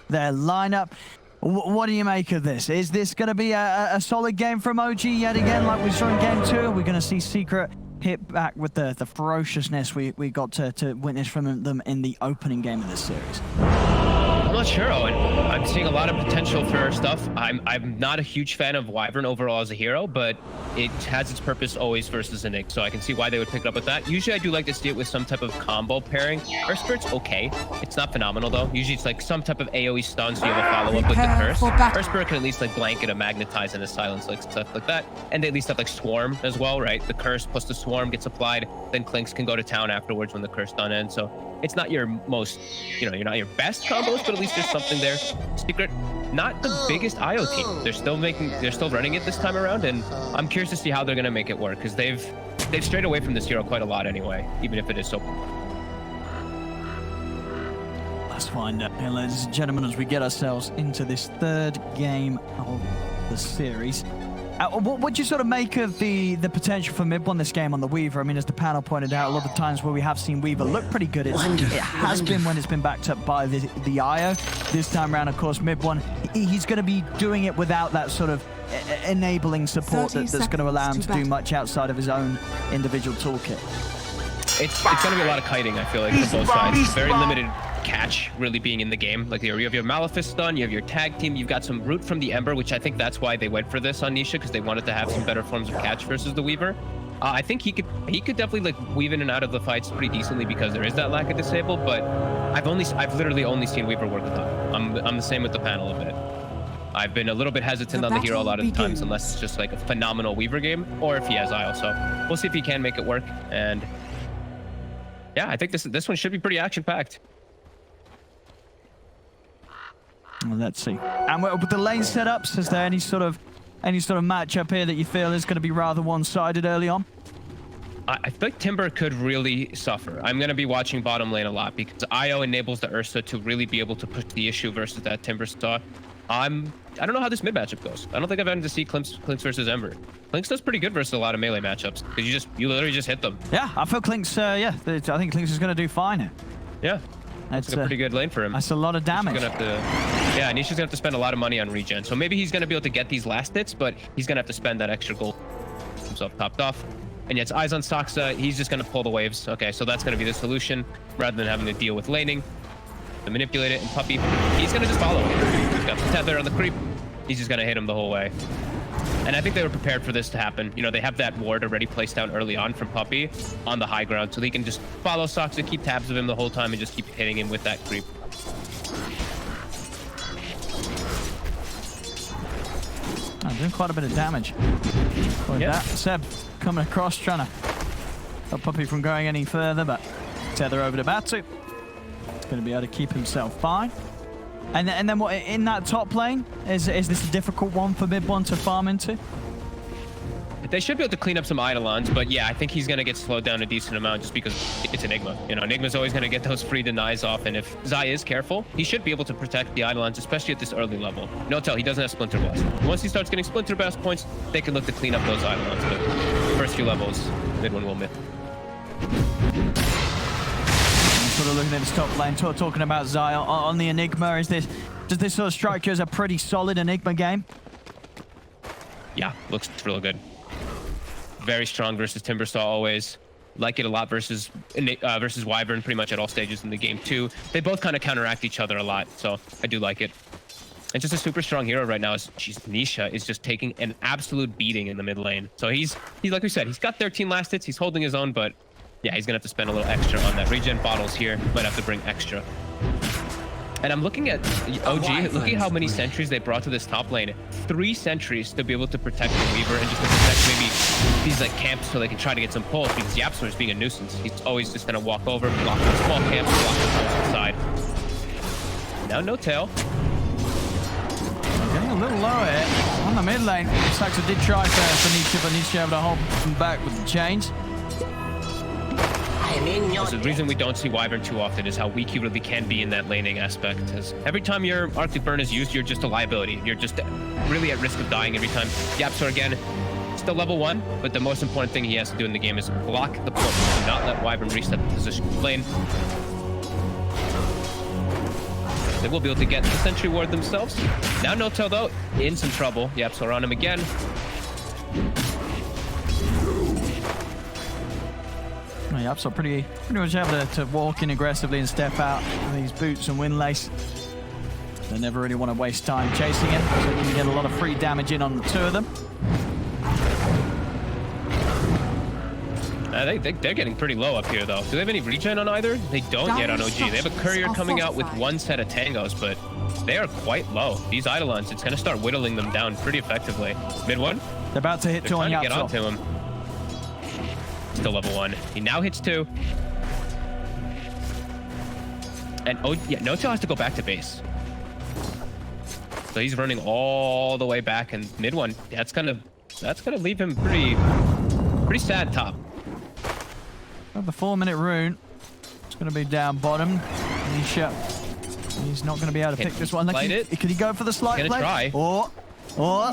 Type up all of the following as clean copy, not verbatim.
their lineup. What do you make of this? Is this going to be a solid game from OG yet again, like we saw in game 2? Are we going to see Secret hit back with the ferociousness we got to witness from them in the opening game of this series? I'm not sure, Owen. I'm seeing a lot of potential for stuff. I'm not a huge fan of Wyvern overall as a hero, but it has its purpose always versus a Nick, so I can see why they would pick it up with that. Usually I do like to see it with some type of combo pairing. Earth Spirit's okay. It's not phenomenal though. Usually it's like some type of AoE stun, so you have a follow-up with the curse. Earth Spirit can at least like blanket a magnetize and a silence, like stuff like that. And they at least have like swarm as well, right? The curse plus the swarm gets applied, then Clinkz can go to town afterwards when the curse done ends. So it's not your most, you're not your best combos, but at least there's something there. Secret, not the biggest IO team. They're still running it this time around, and I'm curious to see how they're gonna make it work, because they've strayed away from this hero quite a lot anyway, even if it is so. Let's find out here, ladies and gentlemen, as we get ourselves into this third game of the series. What do you sort of make of the potential for mid one this game on the Weaver? I mean, as the panel pointed out, a lot of times where we have seen Weaver look pretty good, it has been when it's been backed up by the IO. This time around, of course, mid one, he's going to be doing it without that sort of enabling support that's going to allow him to do much outside of his own individual toolkit. It's going to be a lot of kiting, I feel like, from both sides. Very limited catch really being in the game. Like, you have your Malefice stun, you have your tag team, you've got some root from the Ember, which I think that's why they went for this on Nisha, because they wanted to have some better forms of catch versus the Weaver. I think he could definitely like weave in and out of the fights pretty decently, because there is that lack of disable, but I've literally only seen Weaver work with him. I'm the same with the panel a bit. I've been a little bit hesitant on the hero a lot of the times, unless it's just like a phenomenal Weaver game, or if he has IO. So we'll see if he can make it work. And yeah, I think this one should be pretty action-packed. Well, let's see. And with the lane setups, is there any sort of matchup here that you feel is going to be rather one-sided early on? I think Timber could really suffer. I'm going to be watching bottom lane a lot, because IO enables the Ursa to really be able to push the issue versus that Timbersaw. I don't know how this mid matchup goes. I don't think I've had to see Clinkz versus Ember. Clinkz does pretty good versus a lot of melee matchups, because you literally just hit them. Yeah, I feel Clinkz. I think Clinkz is going to do fine here. Yeah, that's like a pretty good lane for him. That's a lot of damage. Nisha's gonna have to spend a lot of money on regen. So maybe he's gonna be able to get these last hits, but he's gonna have to spend that extra gold himself topped off. And yet, eyes on Saksa. He's just gonna pull the waves. Okay, so that's gonna be the solution rather than having to deal with laning. To manipulate it, and Puppy, he's gonna just follow him. He's got the tether on the creep. He's just gonna hit him the whole way. And I think they were prepared for this to happen. They have that ward already placed down early on from Puppy on the high ground, so they can just follow Saksa, keep tabs of him the whole time, and just keep hitting him with that creep. Doing quite a bit of damage. That Seb coming across, trying to stop Puppy from going any further, but tether over to Batu. He's going to be able to keep himself fine. And then what in that top lane? Is this a difficult one for mid one to farm into? They should be able to clean up some Eidolons, but yeah, I think he's going to get slowed down a decent amount just because it's Enigma. Enigma's always going to get those free denies off, and if Zai is careful, he should be able to protect the Eidolons, especially at this early level. No tell, he doesn't have Splinter Blast. Once he starts getting Splinter Blast points, they can look to clean up those Eidolons, but first few levels, mid one will miss. Sort of looking at this top lane, talking about Zai on the Enigma. Does this sort of strike you as a pretty solid Enigma game? Yeah, looks real good. Very strong versus Timbersaw always. Like it a lot versus Wyvern pretty much at all stages in the game too. They both kind of counteract each other a lot, so I do like it. And just a super strong hero right now is Nisha is just taking an absolute beating in the mid lane. So he's like we said, he's got 13 last hits, he's holding his own, but yeah, he's gonna have to spend a little extra on that regen bottles here. Might have to bring extra. And I'm looking at OG, look at how many sentries they brought to this top lane. 3 sentries to be able to protect the Weaver, and just to protect maybe these like camps so they can try to get some pulls, because YapzOr is being a nuisance. He's always just gonna walk over, block the small camps, block the pulls inside. Now no tail. Getting a little lower here on the mid lane. Saxo did try for Nisha, but Nisha able to hold him back with the chains. The reason we don't see Wyvern too often is how weak he really can be in that laning aspect. Because every time your Arctic Burn is used, you're just a liability. You're just really at risk of dying every time. YapzOr again, still level 1, but the most important thing he has to do in the game is block the push. Do not let Wyvern reset the position lane. they will be able to get the sentry ward themselves. Now Notel, though, in some trouble. YapzOr on him again. YapzOr pretty much able to walk in aggressively and step out with these boots and windlace. They never really want to waste time chasing him, so you can get a lot of free damage in on the two of them. They're getting pretty low up here, though. Do they have any regen on either? They don't yet on OG. They have a courier coming out with one set of tangos, but they are quite low. These Eidolons, it's going to start whittling them down pretty effectively. Mid one. They're about to hit two on YapzOr. Get onto him. Still level 1. He now hits 2. And oh yeah, Notel has to go back to base. So he's running all the way back, and mid one. That's gonna leave him pretty sad top. Well, the 4-minute rune. It's gonna be down bottom. He's not gonna be able to pick this one. Can he go for the slide play? Try. Or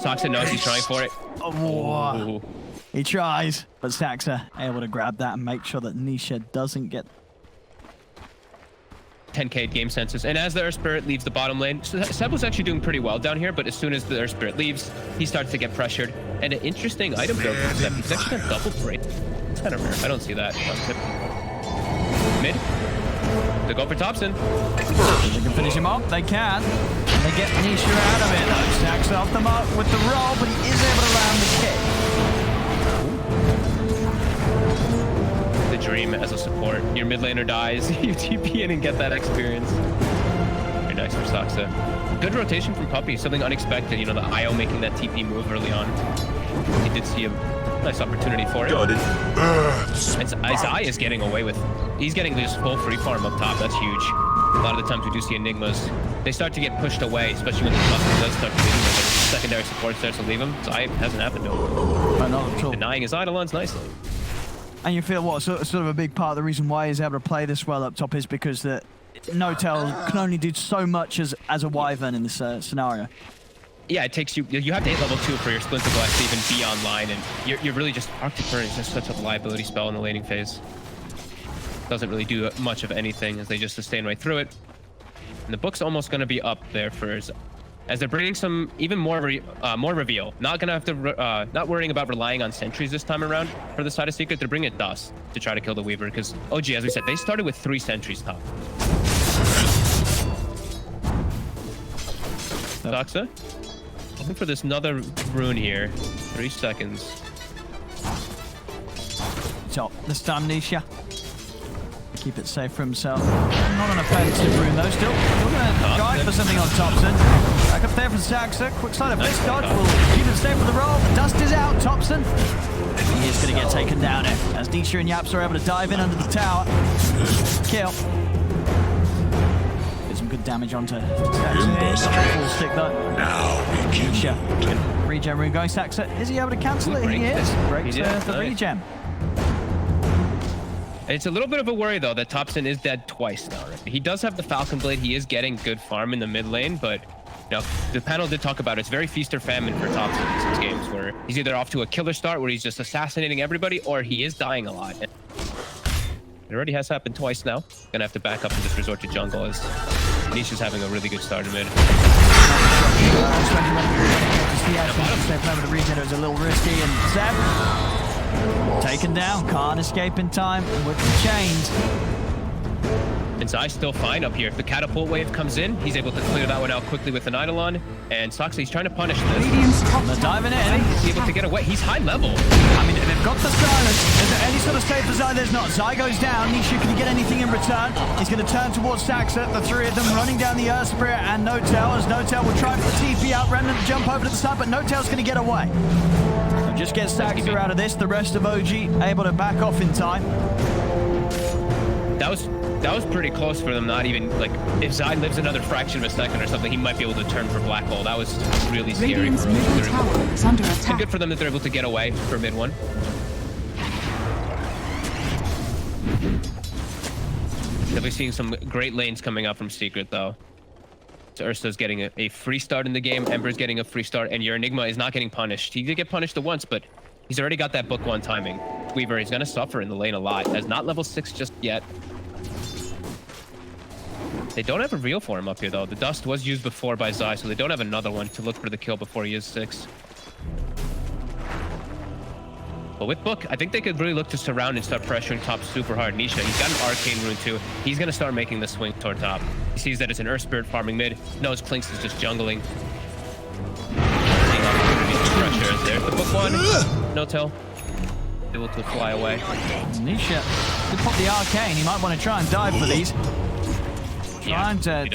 Saxa knows he's trying for it. Oh. He tries, but Saxa able to grab that and make sure that Nisha doesn't get 10k game census. And as the Earth Spirit leaves the bottom lane, Seb was actually doing pretty well down here, but as soon as the Earth Spirit leaves, he starts to get pressured. And an interesting item build from Seb. He's actually got double break. It's kind of rare. I don't see that on tip. Mid. They go for Thompson. They can finish him off. They can. They get Nisha out of it, though. Saxa off the mark with the roll, but he is able to land the kick. The dream as a support. Your mid laner dies, you TP in and get that experience. Very nice for Saxa. Good rotation from Puppy, something unexpected. You know, the IO making that TP move early on. He did see a nice opportunity for it. And Izai is getting away with, he's getting this full free farm up top. That's huge. A lot of the times we do see Enigmas, they start to get pushed away, especially when the cluster does start to leave him, when the secondary support starts to leave him. So it hasn't happened to him. Denying his Eidolons nicely. And you feel what sort of a big part of the reason why he's able to play this well up top is because that Notel can only do so much as a Wyvern in this scenario. Yeah, it takes you have to hit level 2 for your Splinter Blast to even be online, and you're really just Arctic Burn is just such a liability spell in the laning phase. Doesn't really do much of anything as they just sustain right through it. And the book's almost going to be up there for as they're bringing some even more reveal. Not gonna have to not worrying about relying on sentries this time around for the side of Secret. They're bringing Tusk to try to kill the Weaver because OG, as we said, they started with 3 sentries top. Saxa looking for this another rune here. 3 seconds. So this time Nisha keep it safe for himself. Not an offensive rune though. Still gonna guide for something on Thompson. Back up there for Saxa. Quick slide of Blitz dodge will keep it safe for the roll. The dust is out. Thompson. He is going to get taken down here as Nisha and YapzOr are able to dive in under the tower. Kill. Get some good damage onto Saxa. Full stick though. Now begin. Nisha. Regen rune going. Saxa. Is he able to cancel it? He is. Breaks the regen. It's a little bit of a worry, though, that Thompson is dead twice now. Right? He does have the Falcon Blade. He is getting good farm in the mid lane, but you know, the panel did talk about it. It's very feast or famine for Thompson in these games, where he's either off to a killer start, where he's just assassinating everybody, or he is dying a lot. It already has happened twice now. Gonna have to back up and just resort to jungle, as Nisha's having a really good start in mid. The regen was a little risky, and Zeb taken down, can't escape in time with the chains. And Zai's still fine up here. If the catapult wave comes in, he's able to clear that one out quickly with an Eidolon. And Saxa, he's trying to punish this. They're diving in. He's able to get away. He's high level. I mean, they've got the silence. Is there any sort of save for Zai? There's not. Zai goes down. Nisha, can he get anything in return? He's going to turn towards Saxa. The 3 of them running down the Earth Spirit and Notel, as Notel will try for the TP out. Remnant to jump over to the side, but Notel's going to get away. So just get Saxa out of this. The rest of OG able to back off in time. That was pretty close for them. Not even, like, if Zai lives another fraction of a second or something, he might be able to turn for Black Hole. That was really scary. It's good for them that they're able to get away for mid one. They'll be seeing some great lanes coming out from Secret, though. So Ursa's getting a free start in the game. Ember's getting a free start, and your Enigma is not getting punished. He did get punished once, but he's already got that book 1 timing. Weaver is going to suffer in the lane a lot, as not level 6 just yet. They don't have a real form up here, though. The dust was used before by Zai, so they don't have another one to look for the kill before he is 6. But with Book, I think they could really look to surround and start pressuring top super hard. Nisha, he's got an Arcane Rune, too. He's going to start making the swing toward top. He sees that it's an Earth Spirit farming mid. Knows Clinkz is just jungling. Seeing opportunities to pressure. There's the Book one. No tell. Able to fly away. Nisha could pop the Arcane. He might want to try and dive for these. Trying to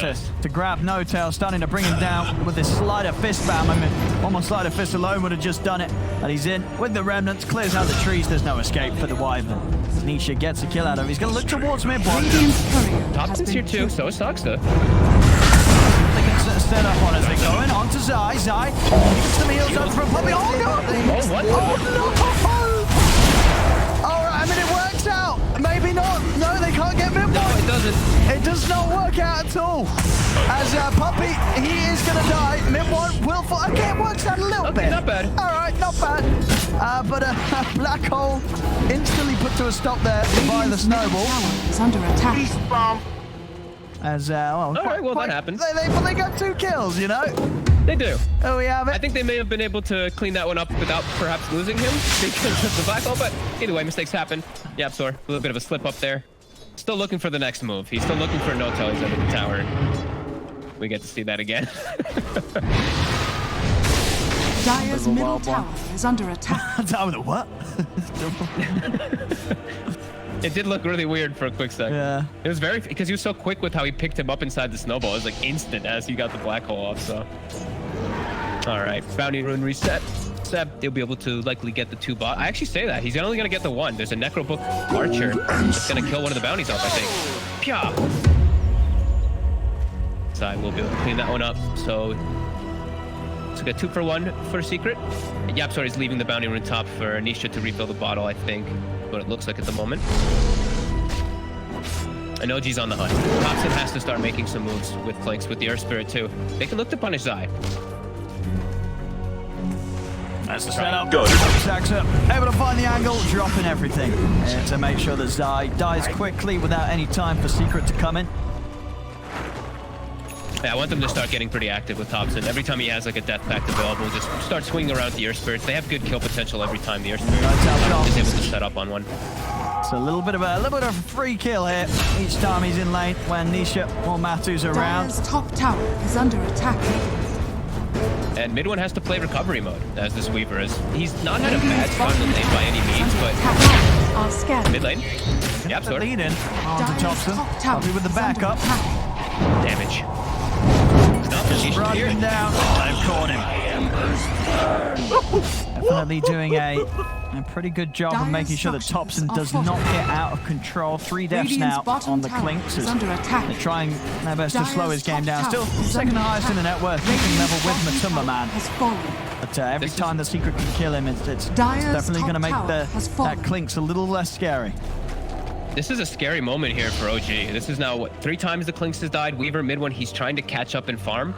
grab No Tail, starting to bring him down with this Slider Fist spam. I mean, almost Slider Fist alone would have just done it. And he's in with the Remnants, clears out the trees. There's no escape for the Wyvern. Nisha gets a kill out of him. He's going to look towards mid-one. Thompson's here too, so is Tusk. They can set up on as they're going on to Zai. Zai gets some heals up from Puppy. Oh, no! Oh, what? Oh, no! All right, I mean, it works out. Maybe not. No, they can't get mid-one. No, it doesn't. It does not work out at all. As Puppy, he is going to die. Mid-one will fall. Okay, it works out a little bit. Not bad. All right, not bad. But Black Hole instantly put to a stop there by the snowball. It's under attack. As well, that happens. They got 2 kills, you know. They do. Oh, we have it. I think they may have been able to clean that one up without perhaps losing him because of the Black Hole, but either way, mistakes happen. YapzOr, a little bit of a slip up there. Still looking for the next move. He's still looking for no tell. He's under the tower. We get to see that again. Dire's middle tower is under attack. Tower the what? It did look really weird for a quick second. Yeah. It was very, because he was so quick with how he picked him up inside the snowball. It was like instant as he got the Black Hole off, so. All right, Bounty Rune reset. Seb, he'll be able to likely get the 2 bot. I actually say that. He's only going to get the 1. There's a Necrobook Archer that's going to kill one of the bounties off, I think. Pya! Zai will be able to clean that one up, so we got 2 for 1 for Secret. YapzOr is leaving the Bounty Rune top for Nisha to refill the bottle, I think. What it looks like at the moment. And OG's on the hunt. Thompson has to start making some moves with Clinkz, with the Earth Spirit too. They can look to punish Zai. That's the setup. Good. Saxa able to find the angle, dropping everything to make sure that Zai dies quickly without any time for Secret to come in. Yeah, I want them to start getting pretty active with Thompson. Every time he has like a death pact available, just start swinging around the Earth Spirits. They have good kill potential every time the Earth Spirit is able to set up on one. It's a little bit of a free kill here each time he's in lane when Nisha or Matu's around. Dire's top tower is under attack. And mid one has to play recovery mode as this Weaver is. He's not had a bad start in the lane by any means, but mid lane. YapzOr. Lead in onto Thompson. Probably with the backup. Damage. Run him down. I've caught him. Definitely doing a pretty good job of making sure that Thompson does not get out of control. 3 deaths now on the Clinkz. They're trying their best to slow his game down. Still second highest in the net worth, keeping level with Matumba Man. But every time the Secret can kill him, it's definitely going to make that Clinkz a little less scary. This is a scary moment here for OG. This is now, what, 3 times the Clinkz has died. Weaver mid one, he's trying to catch up and farm.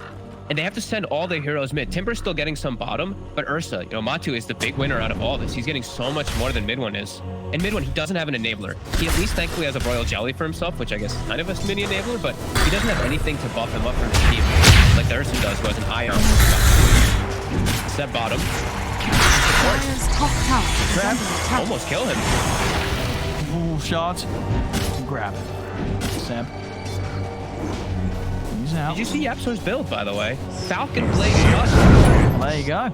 And they have to send all their heroes mid. Timber's still getting some bottom, but Ursa, Matu is the big winner out of all this. He's getting so much more than mid one is. And mid one, he doesn't have an enabler. He at least thankfully has a Royal Jelly for himself, which I guess is kind of a mini enabler, but he doesn't have anything to buff him up for his team. Like the Ursa does, who has an Ion. Set bottom. Almost kill him. Ooh, shot. Grab. Seb. He's out. Did you see YapzOr's build, by the way? Falcon Blade Tusk. Well, there you go. A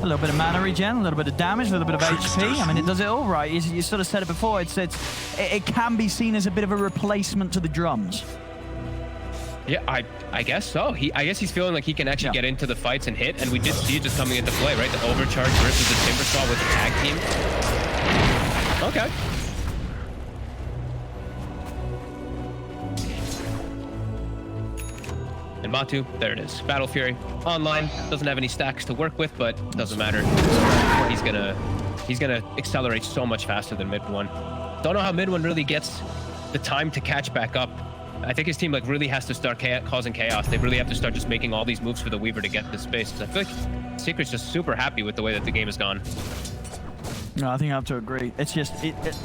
little bit of mana regen, a little bit of damage, a little bit of HP. I mean, it does it all right. You sort of said it before. It can be seen as a bit of a replacement to the drums. Yeah, I guess so. I guess he's feeling like he can actually get into the fights and hit, and we did see it just coming into play, right? The overcharge versus the Timbersaw with the tag team. Okay. And Matu, there it is. Battle Fury online, doesn't have any stacks to work with, but doesn't matter. He's gonna accelerate so much faster than mid one. Don't know how mid one really gets the time to catch back up. I think his team like really has to start causing chaos. They really have to start just making all these moves for the Weaver to get this space. I feel like Secret's just super happy with the way that the game has gone. No, I think I have to agree. It's just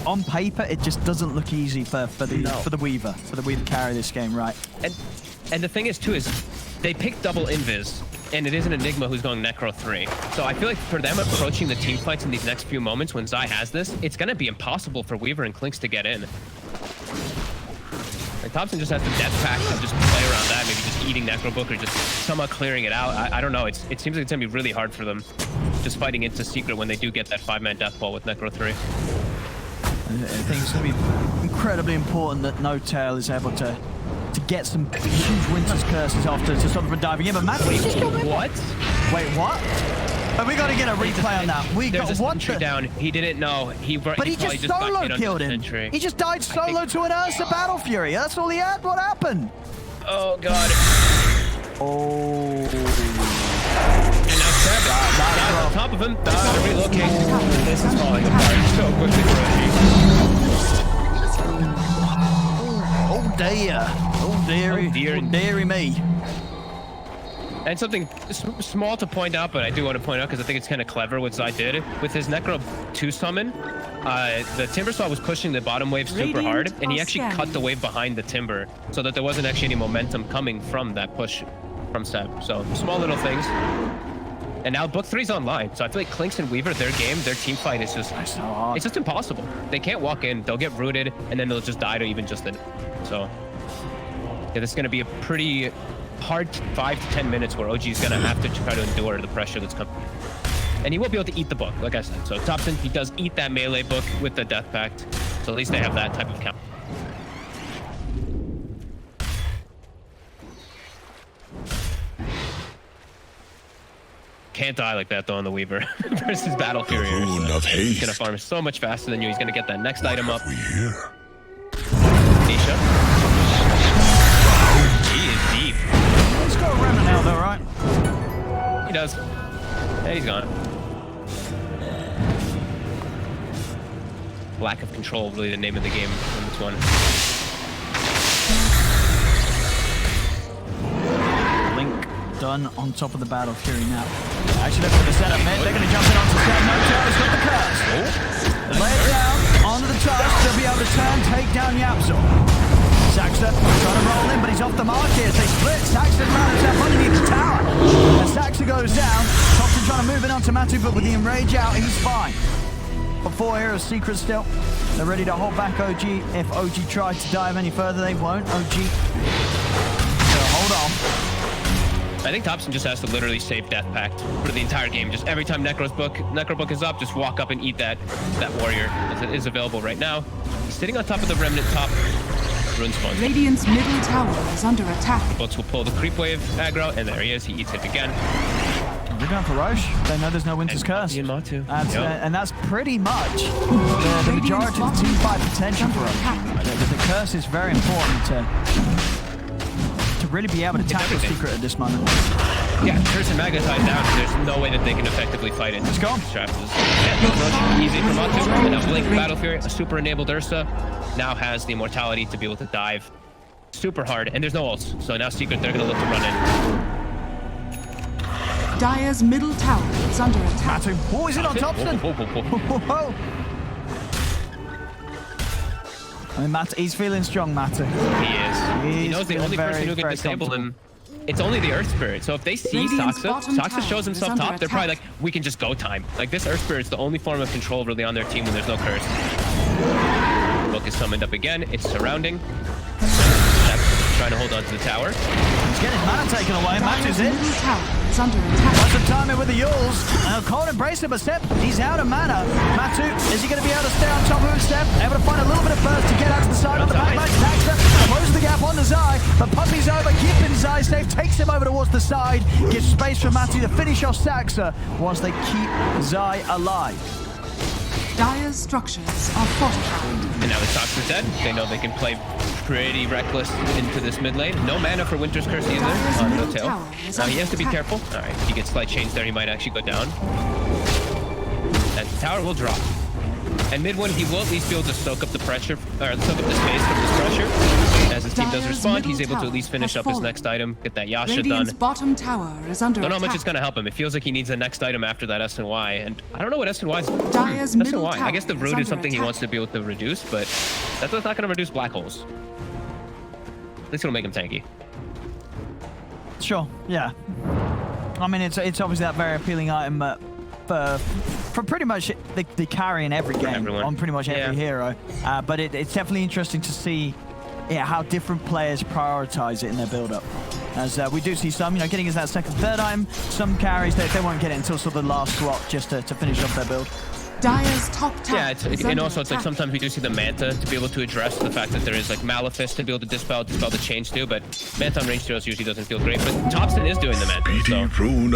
on paper, it just doesn't look easy for the Weaver to carry this game, right? And the thing is too is they picked double invis, and it is an Enigma who's going Necro 3. So I feel like for them approaching the team fights in these next few moments when Zai has this, it's gonna be impossible for Weaver and Clinkz to get in. Like Thompson just has the death pack and just play around that, maybe just eating Necro Book or just somehow clearing it out. I don't know. It seems like it's gonna be really hard for them just fighting into Secret when they do get that 5-man death ball with Necro 3. I think it's going to be incredibly important that No Tail is able to get some huge Winter's Curses off to stop him from diving in. But Matt, Wait, what? Wait, what? Oh, we got to get a replay on that. There's a sentry down. He didn't know. But he just solo killed him. He just died solo to an Ursa Battle Fury. That's all he had. What happened? Oh, God. Oh. And now Trevor, on top of him, to relocate. This is falling apart so quickly for Oh dear. Oh dearie me. And something small to point out, but I do want to point out because I think it's kind of clever what Zai did. With his Necro 2 summon, the Timbersaw was pushing the bottom wave super hard, and he actually cut the wave behind the Timber so that there wasn't actually any momentum coming from that push from Seb. So small little things. And now Book 3's online, so I feel like Clinkz and Weaver, their game, their team fight is just, it's just impossible. They can't walk in, they'll get rooted, and then they'll just die to even just in. So yeah, this is going to be a pretty hard 5 to 10 minutes where OG is going to have to try to endure the pressure that's coming. And he will be able to eat the book, like I said. So Thompson, he does eat that melee book with the Death Pact, so at least they have that type of count. Can't die like that though on the Weaver versus Battle Fury. He's gonna farm so much faster than you. He's gonna get that next item up. Nisha. He is deep. He's got a remnant now though, right? He does. Yeah, he's gone. Lack of control, really the name of the game on this one. Done on top of the Battle Fury now. Actually, look at the setup, mate. They're going to jump in onto Seb. No Tail has got the curse. Lay it down onto the Tusk. They'll be able to turn, take down YapzOr. Saxa trying to roll in, but he's off the mark here. As they split, Saxa found himself underneath the tower. As Saxa goes down, Thompson trying to move it onto Matu, but with the enrage out, he's fine. But 4 heroes Secret still. They're ready to hold back OG. If OG tried to dive any further, they won't. OG. So hold on. I think Thompson just has to literally save Death Pact for the entire game. Just every time Necro Book is up, just walk up and eat that warrior as it is available right now. He's sitting on top of the Remnant top. Rune spawn. Radiant's middle tower is under attack. Books will pull the creep wave aggro, and there he is. He eats it again. They're going for Roche. They know there's no Winter's Curse. And that's pretty much the majority of the team fight potential for Roche. The curse is very important to really be able to tackle Secret at this moment. Yeah, Curse and Magna tied down. There's no way that they can effectively fight it. Let's go. Easy for Matu. And now Blink Battle Fury, a super enabled Ursa, now has the immortality to be able to dive super hard. And there's no ults. So now Secret, they're going to look to run in. Dire's middle tower is under attack. Matu. Oh, is it on Thompson? Whoa. I mean, he's feeling strong, Matu. He is. He knows the only person who can disable him, it's only the Earth Spirit. So if they see Saxa shows himself top, they're probably like, we can just go time. Like, this Earth Spirit's the only form of control really on their team when there's no curse. Book is summoned up again. It's surrounding. That's trying to hold on to the tower. He's getting his mana taken away. Matu's in. Is under attack. Lots of timing with the Yules. Cold embrace him a step. He's out of mana. Matu, is he going to be able to stay on top of him step? Able to find a little bit of burst to get out to the side on the back line. Saxa closes the gap on the Zai, but Puppy's over, keeping Zai safe, takes him over towards the side, gives space for Matu to finish off Saxa whilst they keep Zai alive. Dire's structures are fortified. And now the Tusk is dead. They know they can play pretty reckless into this mid lane. No mana for Winter's Curse either on No Tail. Now he has to be careful. All right, he gets slight chains there. He might actually go down. And the tower will drop. And mid one, he will at least be able to soak up the pressure, or soak up the space from this pressure. As his team does Dire's respond, he's middle able to at least finish tower up his has next item, get that Yasha Radiant's done. bottom tower is under Don't know how attack. much it's going to help him. It feels like he needs the next item after that S&Y. And I don't know what S&Y is. Dire's middle S&Y. I guess the tower root under is something he attack. wants to be able to reduce, but that's not going to reduce black holes. At least it'll make him tanky. Sure, yeah. I mean, it's obviously that very appealing item for pretty much the carry in every game everyone. on pretty much every hero. But it's definitely interesting to see how different players prioritize it in their build-up. As we do see some, getting us that second, third item. Some carries, they won't get it until sort of the last swap just to finish off their build. Dire's top tower Yeah, is and under also it's like attack. sometimes we do see the Manta to be able to address the fact that there is like Malefice to be able to dispel the chains too, but Manta on range heroes usually doesn't feel great. But Thompson is doing the Manta, so it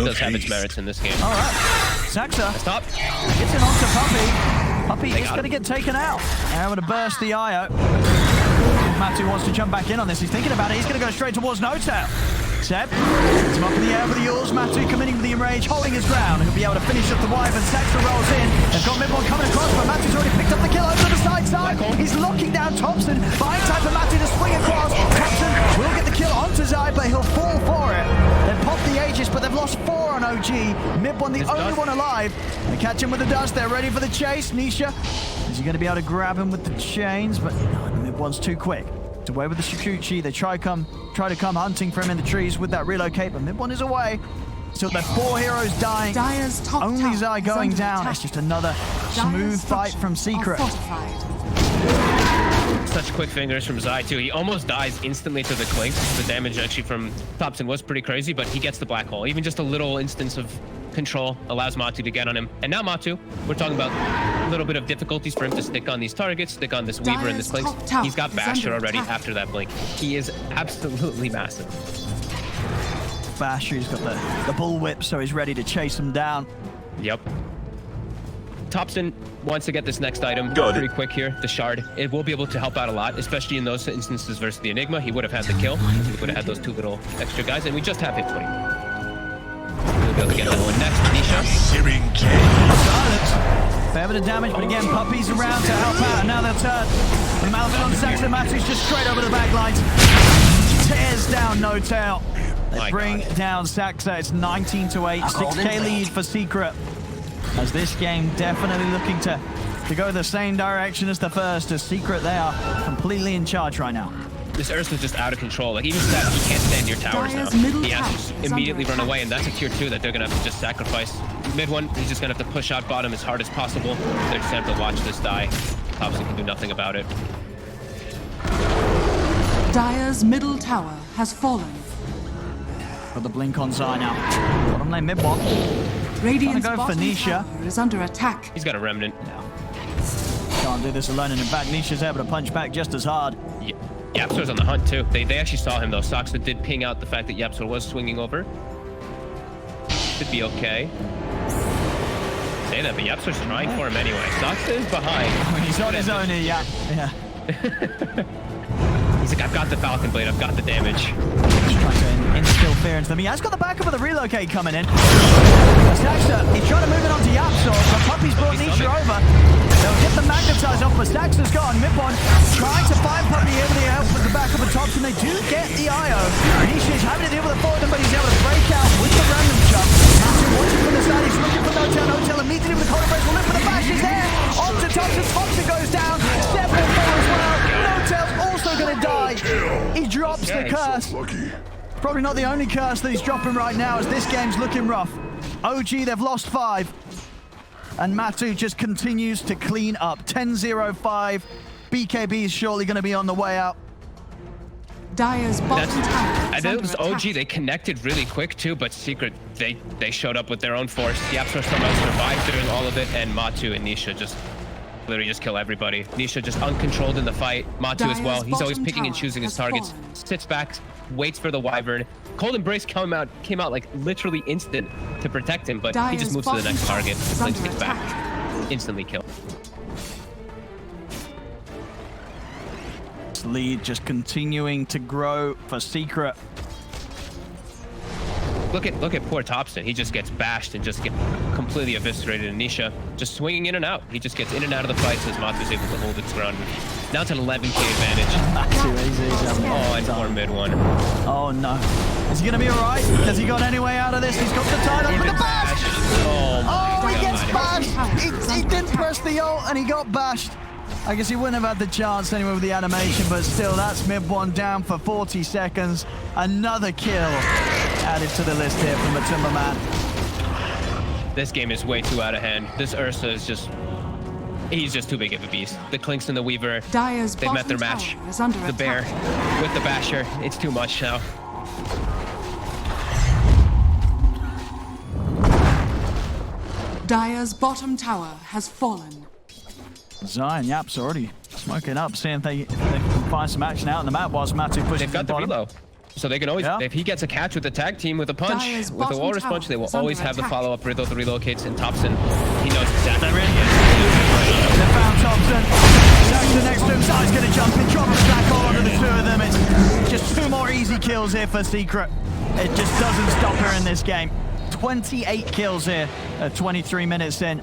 does have its merits in this game. All right, Saxa Stop. gets it onto Puppey. Puppey is got going to him. get taken out. And able to burst the IO. Matu wants to jump back in on this. He's thinking about it. He's going to go straight towards No-Tail. Seb gets him up in the air with the Yours. Matu committing to the enrage, holding his ground. He'll be able to finish up the Wyvern. Saxa rolls in. They've got mid one coming across, but Matu's already picked up the kill over to the side. He's locking down Thompson. Buying time for Matu to swing across. Thompson will get the kill onto Zai, but he'll fall for it. They've popped the Aegis, but they've lost 4 on OG. Mid one, the only one alive. They catch him with the dust. They're ready for the chase. Nisha, is he going to be able to grab him with the chains? But no, mid one's too quick. Away with the Shikuchi. They try to come hunting for him in the trees with that relocate, but mid one is away. So they're 4 heroes dying. Dire's top Only tower Zai is going under down. attack. It's just another smooth Dire's fight from structures are Secret. fortified. Such quick fingers from Zai too. He almost dies instantly to the Clinkz. The damage actually from Thompson was pretty crazy, but he gets the black hole. Even just a little instance of control allows Matu to get on him. And now Matu, we're talking about a little bit of difficulties for him to stick on these targets, stick on this Weaver and this Dire's top Clinkz. tower He's got is Basher under already attack. after that blink. He is absolutely massive. Basher's got the bullwhip, so he's ready to chase him down. Yep. Thompson wants to get this next item pretty quick here, the Shard. It will be able to help out a lot, especially in those instances versus the Enigma. He would have had the kill. He would have had those 2 little extra guys, and we just have hit 20. We'll be able to get another one next. Nisha. Silence. Fair bit of damage, but again, Puppy's around to help out. And now they'll turn. The Malvin on Saxa. Matu's just straight over the back lines. Tears down No-Tail. They bring down Saxa. It's 19-8. 6k lead for Secret. As this game definitely looking to go the same direction as the first. As Secret, they are completely in charge right now. This Ursa is just out of control. Like, even Seth, he can't stand near towers now. Dire's middle He has to tower just is immediately under run attack. away, and that's a tier 2 that they're going to have to just sacrifice. Mid one, he's just going to have to push out bottom as hard as possible. They're just going to have to watch this die. Thompson can do nothing about it. Dire's middle tower has fallen. Got the blink on Zai now. Bottom lane mid one. Radiant's go for bottom Nisha. tower is under attack. He's got a remnant. Can't do this alone, and in fact, Nisha's able to punch back just as hard. YapzOr's on the hunt too. They actually saw him though. Saxa did ping out the fact that YapzOr was swinging over. Should be okay. Say that, but YapzOr's trying for him anyway. Saxa is behind. He's on his own here, yeah. He's like, I've got the Falcon Blade. I've got the damage. Just trying to instill fear into them. He has got the backup of the relocate coming in. Saxa, he's trying to move it onto YapzOr, but Puppy's brought Nisha over. They'll get the magnetize off, but Saxa's gone. Mid-one trying to find Puppy, able to help with the backup of Thompson. They do get the IO. Nisha's having to deal with the 4 of them, but he's able to break out with the random jump. Matu watching from the side, he's looking for No-Tail. No-Tail immediately with the corner brace will lift for the bash. He's there. Onto Thompson. Thompson goes down. Step will fall as well. No-Tail's also going to die. He drops the curse. Probably not the only curse that he's dropping right now, as this game's looking rough. OG, they've lost 5. And Matu just continues to clean up. 10-0-5. BKB is surely going to be on the way out. Dire's bottom tower I is know it under was attack. OG. They connected really quick too, but Secret, they showed up with their own force. YapzOr somehow survived during all of it, and Matu and Nisha just literally just kill everybody. Nisha just uncontrolled in the fight. Matu as well. He's always bottom picking and tower choosing his has targets. fallen. Sits back, waits for the Wyvern. Cold Embrace came out like literally instant to protect him, but he Dire's just moves to the bottom next tower target. is Clinkz under gets back. Instantly kill. This lead just continuing to grow for Secret. Look at poor Thompson. He just gets bashed and just gets completely eviscerated. And Nisha just swinging in and out. He just gets in and out of the fights as Matu's able to hold its ground. Now it's an 11k advantage. Too easy. Oh, and poor mid one. Oh no. Is he gonna be alright? Has he got any way out of this? He's got the title with the bash! Oh, my Oh, he gets God. bashed! He didn't press the ult and he got bashed. I guess he wouldn't have had the chance anyway with the animation, but still, that's mid one down for 40 seconds. Another kill added to the list here from the Timberman. This game is way too out of hand. This Ursa is just... He's just too big of a beast. The Clinkz and the Weaver, Dire's they've met their bottom match. tower is under The Bear attack. with the Basher. It's too much now. Dire's bottom tower has fallen. Zion, YapzOr already smoking up, seeing if they can find some action out on the map whilst Matu pushes They've got the bottom. reload. So they can always, Yeah. if he gets a catch with the tag team with a punch, Dire's with a bottom walrus tower punch, they will is under always have the attack. follow-up riddle, the relocates, and Thompson, he knows exactly where he They found Thompson. Jackson next to him, Zion's going to jump in, drop the stack all onto the two of them. It's just two more easy kills here for Secret. It just doesn't stop her in this game. 28 kills here at 23 minutes in.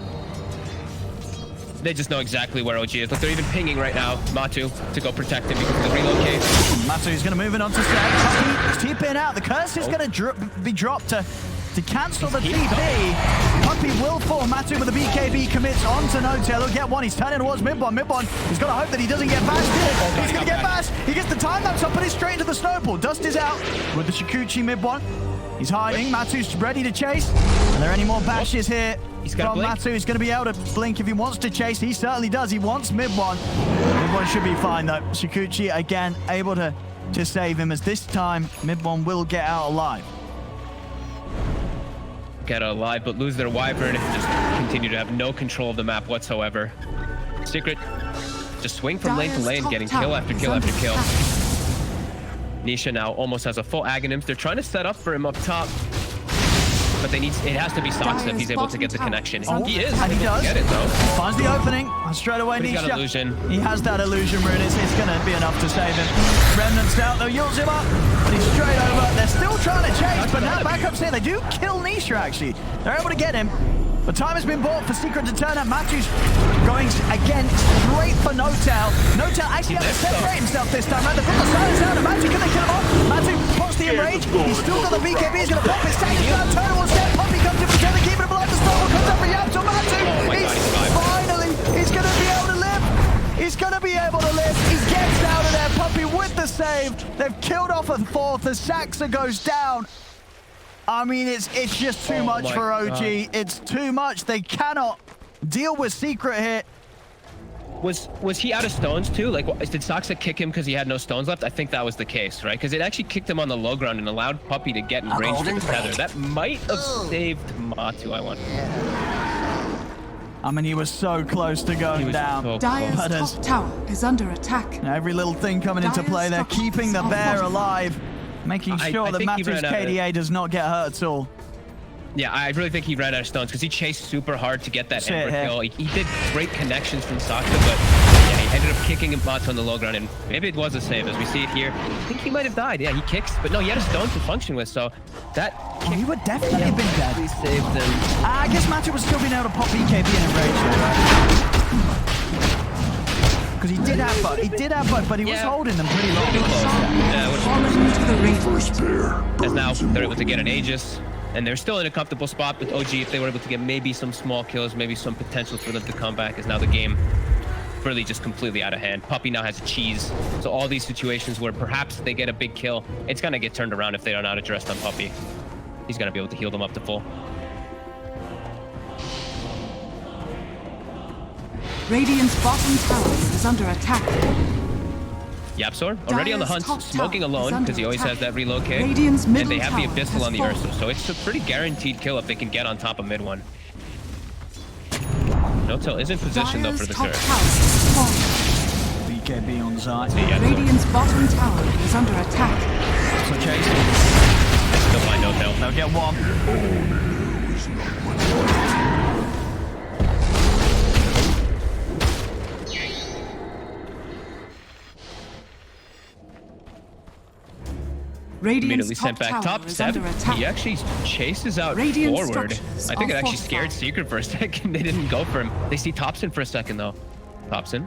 They just know exactly where OG is. Look, they're even pinging right now, Matu, to go protect him because of the relocate. Matu's going to move it onto Seb. Puppy TPing out. The curse is going to be dropped to cancel the TP. Puppy will fall. Matu with the BKB commits onto No-Tail. He'll get one. He's turning towards Midbon. He's got to hope that he doesn't get bashed here. He's going to get bashed. He gets the time lapse up, but he's straight into the snowball. Dust is out with the Shikuchi Midbon. He's hiding. Matu's ready to chase. Are there any more bashes here? He's got From Matu, he's going to be able to blink if he wants to chase. He certainly does. He wants Midbon. Midbon should be fine, though. Shikuchi, again, able to save him, as this time, Midbon will get out alive. Get out alive, but lose their Wyvern and just continue to have no control of the map whatsoever. Secret, just swing from lane to Dire's lane, top getting tower kill after is kill under after kill. attack. Nisha now almost has a full Aghanim. They're trying to set up for him up top. But it has to be Sox if he's able to get the connection. Oh, He is and he able does. to get it, though. Finds the opening. And straight away, But he's got Nisha. illusion. He has that illusion rune. It's going to be enough to save him. Remnant's out, though. Yields him up. And he's straight over. They're still trying to chase, but now backups here. They do kill Nisha, actually. They're able to get him. But time has been bought for Secret to turn up. Matu's going again straight for No-Tail. No-Tail actually has to separate himself this time. Right, they put the silence down. And Matu, can they kill him off? Matu pops the enrage. He's still got the BKB. He's going to pop his stack down. Turn towards step. Puppy comes in for Kevin, keeping him alive. The snowball comes up for YapzOr. Matu. He's going to be able to live. He's going to be able to live. He gets out of there. Puppy with the save. They've killed off a fourth. The Saxa goes down. I mean, it's just too much for OG. God. It's too much. They cannot deal with Secret here. Was he out of stones too? Like, did Soxa kick him because he had no stones left? I think that was the case, right? Because it actually kicked him on the low ground and allowed Puppy to get in range with the tether. That might have saved Matu, I wonder. I mean, he was so close to going down. So Dire's top tower is under attack. Every little thing coming into play there, keeping the bear alive. Making sure that Matu's KDA does not get hurt at all. Yeah, I really think he ran out of stones because he chased super hard to get that Ember kill. He did great connections from Soxa, but yeah, he ended up kicking Matu on the low ground, and maybe it was a save as we see it here. I think he might have died. Yeah, he kicks, but no, he had a stone to function with, so that... he would definitely have been dead. We saved him. I guess Matu would still be able to pop BKB and enrage here, right? Because he did have both, but he was holding them pretty long. As now they're able to get an Aegis, and they're still in a comfortable spot with OG. If they were able to get maybe some small kills, maybe some potential for them to come back, as now the game really just completely out of hand. Puppy now has a cheese, so all these situations where perhaps they get a big kill, it's gonna get turned around if they are not addressed on Puppy. He's gonna be able to heal them up to full. Radiant's bottom tower is under attack. YapzOr already on the hunt, smoking alone because he always has that relocate. And they have the Abyssal on the Ursa, so it's a pretty guaranteed kill if they can get on top of mid one. No-Tail is in position though for the curve. BKB on Zai. Radiant's bottom tower is under attack. So chase. They still find No-Tail. They'll get one. Immediately sent back top. Seb, he actually chases out forward. I think it actually scared Secret for a second. They didn't go for him. They see Topson for a second, though. Topson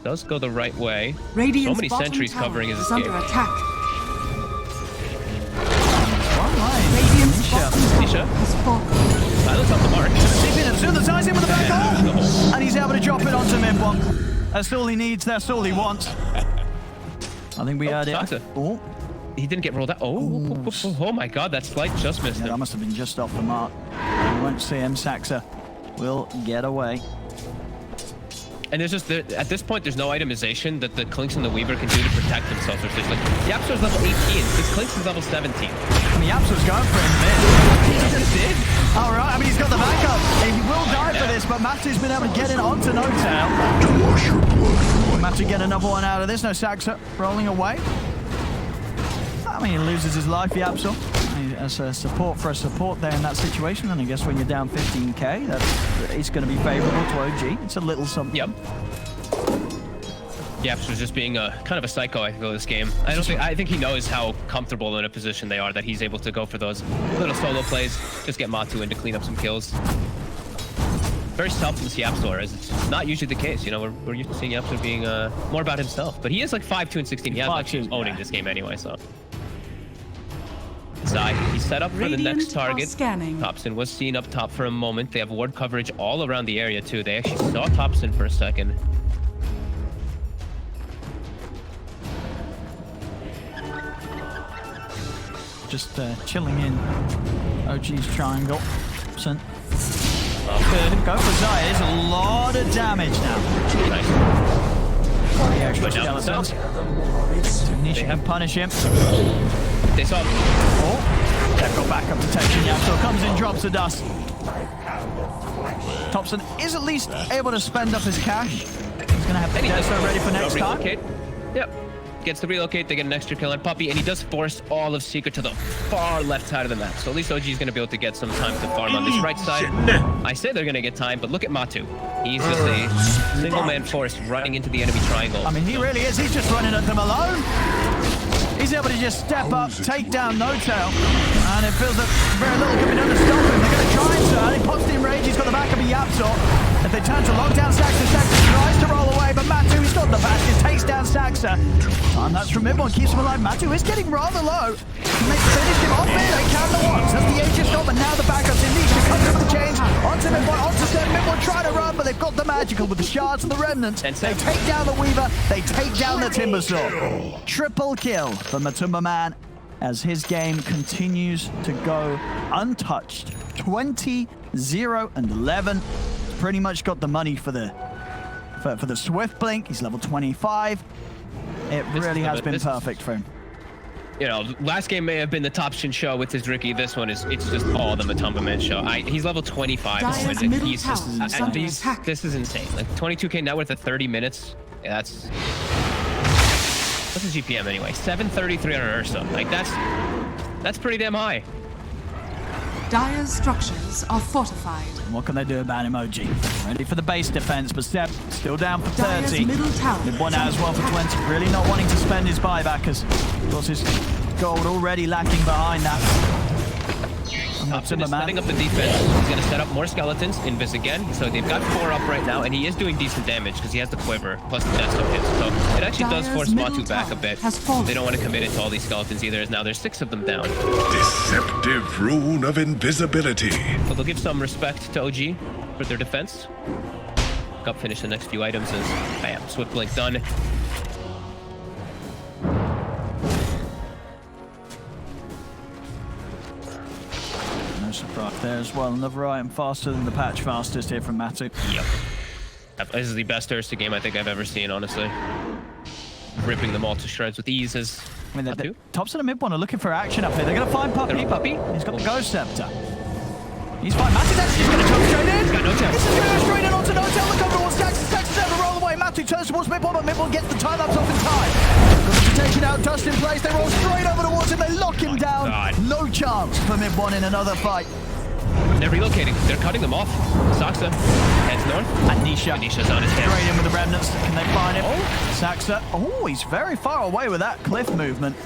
does go the right way. So many sentries covering his escape. Under attack. Nisha. Silence off the mark. Synthesize him with the back hole. And he's able to drop it onto mid-1. That's all he needs. That's all he wants. I think we heard it. Oh. He didn't get rolled out. Oh my god, that flight just missed him. That must have been just off the mark. We won't see him. Saxa will get away. And there's just, at this point, there's no itemization that the Clinkz and the Weaver can do to protect themselves. There's like, YapzOr's level 18, this Clinkz is level 17. I mean, YapzOr's going for him mid. He just did. All right, I mean, he's got the backup. He will die for this, but Matu's been able to get it onto No Tail. Matu get another one out of this. No, Saxa rolling away. I mean, he loses his life, YapzOr. As a support for a support there in that situation, and I guess when you're down 15k, it's going to be favorable to OG. It's a little something. Yep. YapzOr's just being a kind of a psycho, I feel, this game. I think he knows how comfortable in a position they are, that he's able to go for those little solo plays, just get Matu in to clean up some kills. Very selfless YapzOr, as it's not usually the case. You know, we're used to seeing YapzOr being more about himself, but he is like 5-2 and 16. He has actually owning this game anyway, so. Side. He's set up for the next target. Topson was seen up top for a moment. They have ward coverage all around the area too. They actually saw Topson for a second. Just chilling in OG's triangle. Topson. Good. Go for Zaya. There's a lot of damage now. Nice. The extra skeletons. Nisha can punish him. They saw him. Oh, they've got backup protection. YapzOr comes in, drops the dust. Topson is at least able to spend up his cash. He's going to have the Deso ready for next time. Yep. Gets to relocate, they get an extra kill on Puppey, and he does force all of Secret to the far left side of the map. So at least OG is going to be able to get some time to farm on this right side. I say they're going to get time, but look at Matu. He's just a single-man force running into the enemy triangle. I mean, he really is. He's just running at them alone. He's able to just step up, take down No Tail, and it feels that very little can be done to stop him. They're going to try and turn. He pops the enrage. He's got the backup of YapzOr. If they turn to lock down Saxa, Saxa tries to roll away, but Matu, he's got the basket, takes down Saxa. And that's from mid-1, keeps him alive. Matu is getting rather low. Finish him off there. They count the ones. That's the Aegis stop, and now the backup's in. Nisha comes up with the chains. Onto mid-1, onto Seb. Mid-1 trying to run, but they've got the magical with the shards and the remnant. They take down the Weaver. They take down the Timbersaw. Triple kill for Matumba Man as his game continues to go untouched. 20, 0, and 11. Pretty much got the money for the Swift Blink. He's level 25. It really has been perfect for him. You know, last game may have been the Topson show with his Ricky. This one it's just all the Matumba Man show. He's level 25. This is insane. Like 22k net worth at 30 minutes. Yeah, what's his GPM anyway? 733 on Ursa. Like that's pretty damn high. Dire's structures are fortified. What can they do about him, OG? Ready for the base defense, but Seb still down for 30. Mid-1 out as well for 20. Really not wanting to spend his buyback, as of course his gold already lacking behind that. Topson is setting up the defense. He's going to set up more skeletons, Invis again. So they've got 4 up right now, and he is doing decent damage because he has the quiver plus the death hits. So it actually does force Matu back a bit. They don't want to commit it to all these skeletons either, as now there's 6 of them down. Deceptive rune of invisibility. So they'll give some respect to OG for their defense. Up finish the next few items as bam, Swift Blink done. Surprise there as well. Another item faster than the patch fastest here from Matu. Yep. This is the best Ursa game I think I've ever seen, honestly. Ripping them all to shreds with ease as I mean, the Tops and the mid one are looking for action up here. They're going to find Puppey. He's got the Ghost Scepter. He's fine. Matu's actually just going to jump straight in. He's got no tail. This is going to go straight in onto No Tail. Look over towards Saxa. Saxa's able to roll away. Matu turns towards mid-1, but mid-1 gets the time-lapse off in time. Taking out Dust in place. They roll straight over towards him. They lock him down. God. No chance for mid-1 in another fight. They're relocating. They're cutting them off. Saksa heads north. And Nisha. Nisha's on his head. Straight in with the remnants. Can they find him? Saxa. Oh, he's very far away with that cliff movement.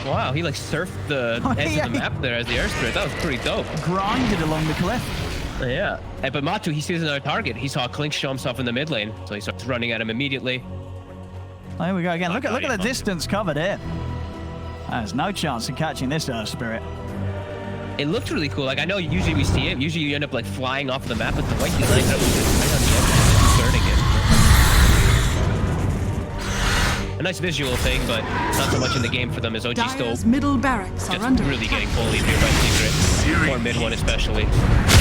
Wow, he like surfed the edge of the map there as the air spirit. That was pretty dope. Grinded along the cliff. Yeah. But Matu, he sees another target. He saw Clinkz show himself in the mid lane, so he starts running at him immediately. There we go again. Look at the distance covered here. There's no chance of catching this Earth Spirit. It looked really cool. Like, I know usually we see it. Usually you end up like flying off the map, but the way he lined up was just right on the edge, inserting it. A nice visual thing, but not so much in the game for them as OG still Dire's middle barracks are just under really attack. getting bullied here by Secret. Or mid one especially.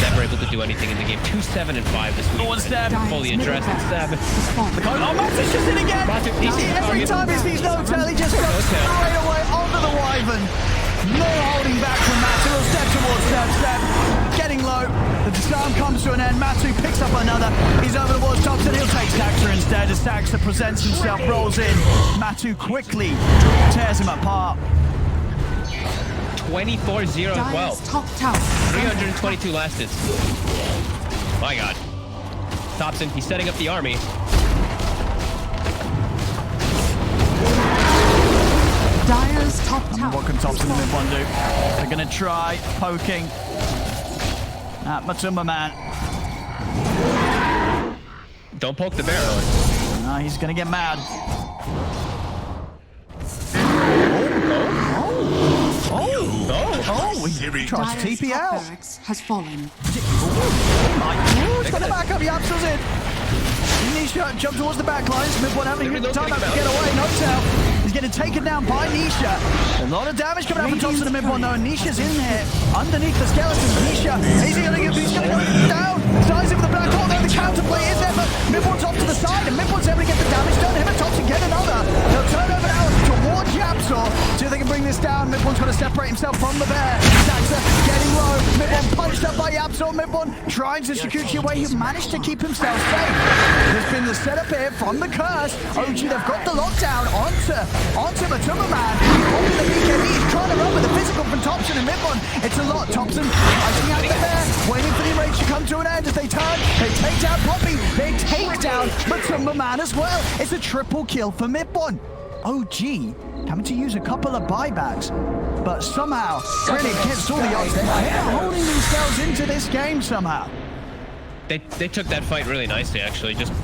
Never able to do anything in the game. 2-7 and 5 this week. One stab. Dire's Fully middle addressed and barracks stab. has fallen. Oh, Matu's just in again! Matu, he's Every time he sees no tail, he just goes straight away onto the Wyvern. No holding back from Matu. He'll step towards stab. Getting low. The disarm comes to an end. Matu picks up another. He's over towards Thompson. He'll take Saxa instead as Saxa presents himself, rolls in. Matu quickly tears him apart. 24-0 as well. Dire's top tower. 322 last hits. My God. Thompson, he's setting up the army. Dire's top tower. What can Thompson and Mid-One do? They're going to try poking at Matumba Man. Don't poke the barrel. No, he's going to get mad. Oh, he tries to Dire's TP top out. barracks has fallen. He's going to back up. YapzOr's in. Nisha jump towards the back lines. Mid-One having a good time to get away. No tell. He's getting taken down by Nisha. A lot of damage coming out from Thompson and Mid-One though. And Nisha's in here underneath the skeletons. Nisha, he's going to go down. Size of the black hole there. The counterplay is there, but Mid-One's off to the side. And Mid-One's able to get the damage done. Him and Thompson get another. They'll turn over now towards YapzOr. See if they can bring this down. Mid-One's going to separate himself from the bear. Saxa getting low. Mid-One punched up by YapzOr. Mid-One trying to Sakuchi away. He managed to keep himself safe. There's been the setup here from the curse. OG, they've got the lockdown onto Matumba Man. Holding the BKB. He's trying to run with the physical from Thompson and Mid-One. It's a lot. Thompson punching out the bear, waiting for the rage to come to an end as they turn. They take down Poppy. They take down Matumba Man as well. It's a triple kill for Mid-One. OG having to use a couple of buybacks, but somehow really against all the odds, they're holding themselves into this game somehow. They took that fight really nicely, actually. Just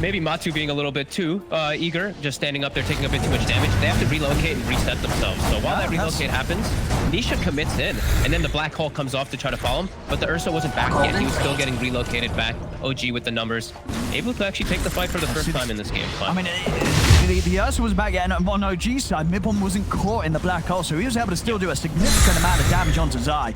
maybe Matu being a little bit too eager, just standing up there, taking a bit too much damage. They have to relocate and reset themselves. So while that relocate happens, Nisha commits in, and then the black hole comes off to try to follow him. But the Ursa wasn't back yet. He was still getting relocated back. OG with the numbers, able to actually take the fight for the first time in this game. Fun. I mean, the Ursa was back yet, and on OG's side, Mid-One wasn't caught in the black hole, so he was able to still do a significant amount of damage onto Zai.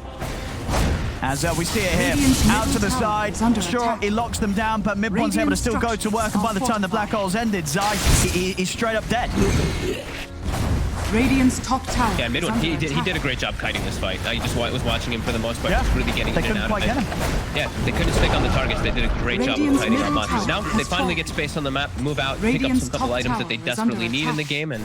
As we see it here, out to the side. Sure, he locks them down, but Mid-One's able to still go to work, and by the time the black hole's ended, Zai, he's straight up dead. Radiant's top tower. Yeah, Mid-One, he did a great job kiting this fight. I just was watching him for the most part, Yeah, just really getting in and out of it. Yeah, they couldn't stick on the targets. They did a great job of kiting on Matu. Now they finally get space on the map, move out, pick up some couple items that they desperately need in the game, and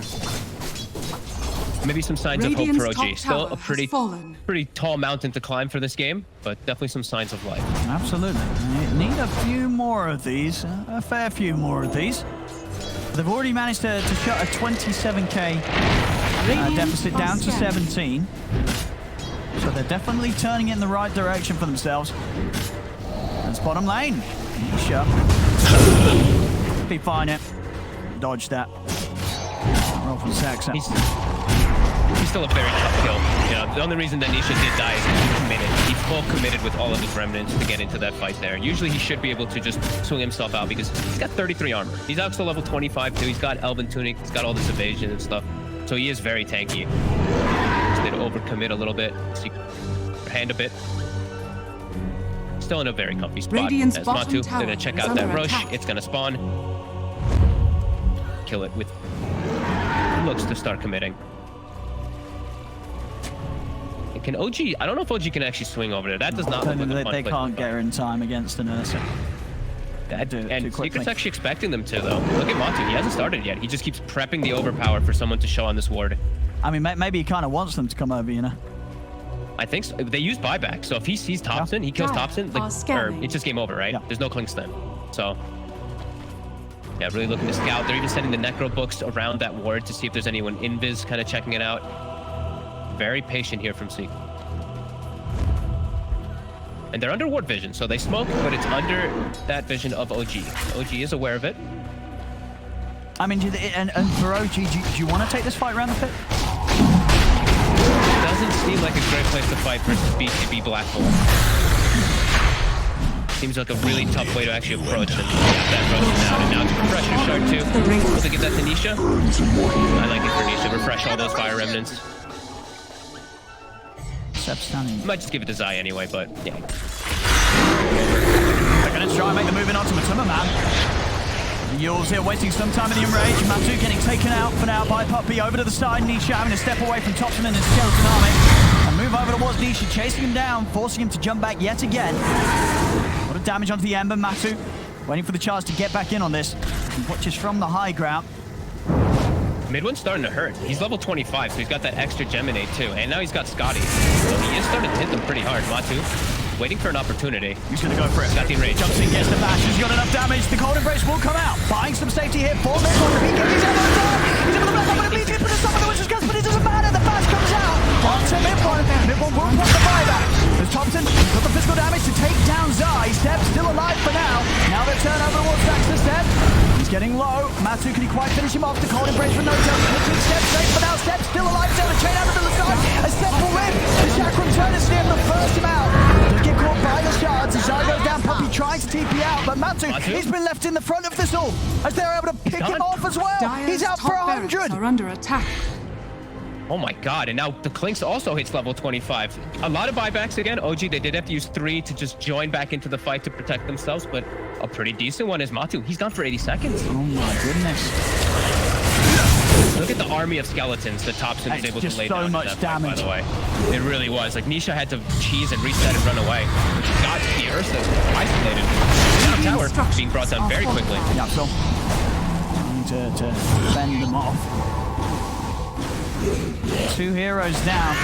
maybe some signs of hope for OG. Still a pretty tall mountain to climb for this game, but definitely some signs of life. Absolutely. Need a few more of these, a fair few more of these. They've already managed to shut a 27k deficit down to 17. So they're definitely turning in the right direction for themselves. That's bottom lane. Nisha. Be fine it. Dodge that. Roll from Saxa. He's still a very tough kill. You know, the only reason that Nisha did die is that he committed. He full committed with all of his remnants to get into that fight there. Usually he should be able to just swing himself out because he's got 33 armor. He's out to level 25 too. He's got Elven Tunic. He's got all this evasion and stuff. So he is very tanky. Just need to overcommit a little bit. See hand a bit. Still in a very comfy spot. Radiant's As bottom Matu, tower they're gonna check is out that under rush. attack. It's gonna spawn. Kill it with looks to start committing. Can OG? I don't know if OG can actually swing over there. That does not look like a fun They place can't to get her in time against an Ursa. and Secret's actually expecting them to, though. Look at Matu. He hasn't started yet. He just keeps prepping the overpower for someone to show on this ward. I mean, maybe he kind of wants them to come over, you know? I think so. They use buyback. So if he sees Thompson, he kills Dire Thompson, are like, or scanning. it's just game over, right? Yeah. There's no Clinkz then. So yeah, really looking to scout. They're even sending the necro books around that ward to see if there's anyone invis, kind of checking it out. Very patient here from Seek. And they're under ward vision, so they smoke, but it's under that vision of OG. OG is aware of it. I mean, and for OG, do you want to take this fight around the pit? Doesn't seem like a great place to fight versus BKB Black Hole. Seems like a really tough way to actually approach it. That rushes out, and now it's Refresher Shard too. Will they give that to Nisha? I like it for Nisha. Refresh all those Fire Remnants. Seb's stunning. Might just give it to Zai anyway, but yeah. They're going to try and make the move in onto Matuma, man. The Yules here wasting some time in the enrage. Matu getting taken out for now by Puppy. Over to the side. Nisha having to step away from Thompson and his skeleton army. And move over towards Nisha, chasing him down, forcing him to jump back yet again. A lot of damage onto the Ember. Matu waiting for the chance to get back in on this. He watches from the high ground. Mid one's starting to hurt. He's level 25, so he's got that extra Geminate too. And now he's got Scotty. So he is starting to hit them pretty hard. Matu waiting for an opportunity. He's going to go for it. Got the enrage. Jumps in, gets the bash. He's got enough damage. The Cold Embrace will come out. Buying some safety here for Midpoint. He's able to die. He's able to block up, but immediately put a stop on the Witch's Guts, but it doesn't matter. The bash comes out. Onto Midpoint. Midpoint will pop the buyback. There's Thompson got the physical damage to take down Zai. Step still alive for now. Now they turn over towards Daxter. Step. He's getting low. Matu, can he quite finish him off? The Cold Embrace for no turn. Hitting Step straight, but now Step still alive. He's able to chain out to the side. A Step will win. The Chakram turn is near the first him out. They get caught by the shards. Zai goes down. Puppy trying to TP out, but Matu, he's been left in the front of this all as they're able to pick him off as well. Dire's He's out for top barracks 100. are under attack. Oh my god, and now the Clinkz also hits level 25. A lot of buybacks again. OG, they did have to use 3 to just join back into the fight to protect themselves, but a pretty decent one is Matu. He's gone for 80 seconds. Oh my goodness. Look at the army of skeletons that Thompson was able to lay down. So much damage. By the way, it really was. Like Nisha had to cheese and reset and run away. Got the Ursa isolated. Now tower being brought down very quickly. Yeah, so trying to fend them off. 2 heroes down.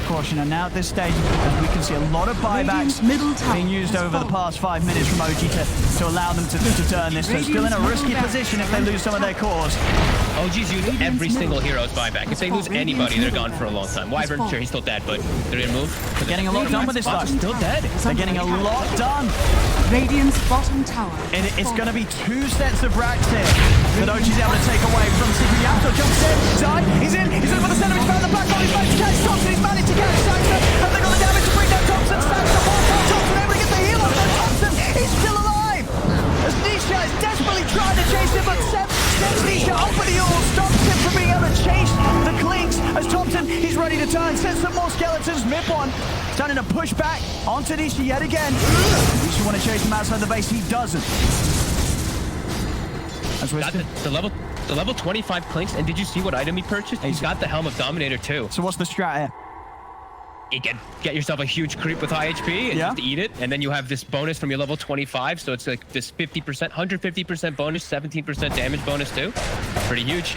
Caution, and now at this stage, as we can see a lot of buybacks being used over the past 5 minutes from OG to allow them to turn this. So still in a risky position if they lose some of their cores. OG's used every single hero's buyback. If they lose anybody, they're gone for a long time. Wyvern, sure, he's still dead, but they're gonna move. They're getting a lot done with this fight. Still dead. They're getting a lot done. Radiant's bottom tower. And it's going to be 2 sets of racks here that OG's able to take away from Secret YapzOr. Jumps in, Zai, he's in for the center, he's found the back line, he's managed to catch Thompson, he's managed to catch Saxon, and they got the damage to bring down Thompson. Saxon, Thompson able to get the heal on Thompson, he's still alive! As Nisha is desperately trying to chase him, but sends Nisha up with the ult, stops him from being able to chase the Clinkz. As Thompson, he's ready to turn, sends some more skeletons. Mid one starting to push back onto Nisha yet again. Nisha want to chase him outside the base, he doesn't. As we're the level 25 Clinkz, and did you see what item he purchased? He's got the Helm of Dominator too. So what's the strat here? You can get yourself a huge creep with high HP and just eat it, and then you have this bonus from your level 25, so it's like this 50%, 150% bonus, 17% damage bonus too. Pretty huge.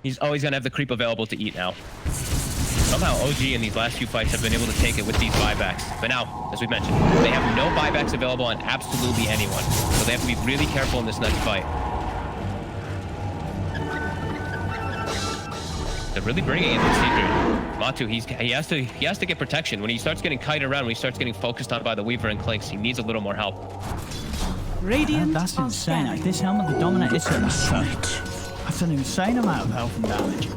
He's always gonna have the creep available to eat now. Somehow OG in these last few fights have been able to take it with these buybacks. But now, as we mentioned, they have no buybacks available on absolutely anyone, so they have to be really careful in this next fight. They're really bringing in the secret. Matu, he has to get protection. When he starts getting kited around, when he starts getting focused on by the Weaver and Clinkz, he needs a little more help. Radiant That's insane. Like, this helmet, the Dominator, that's an insane amount of health and damage.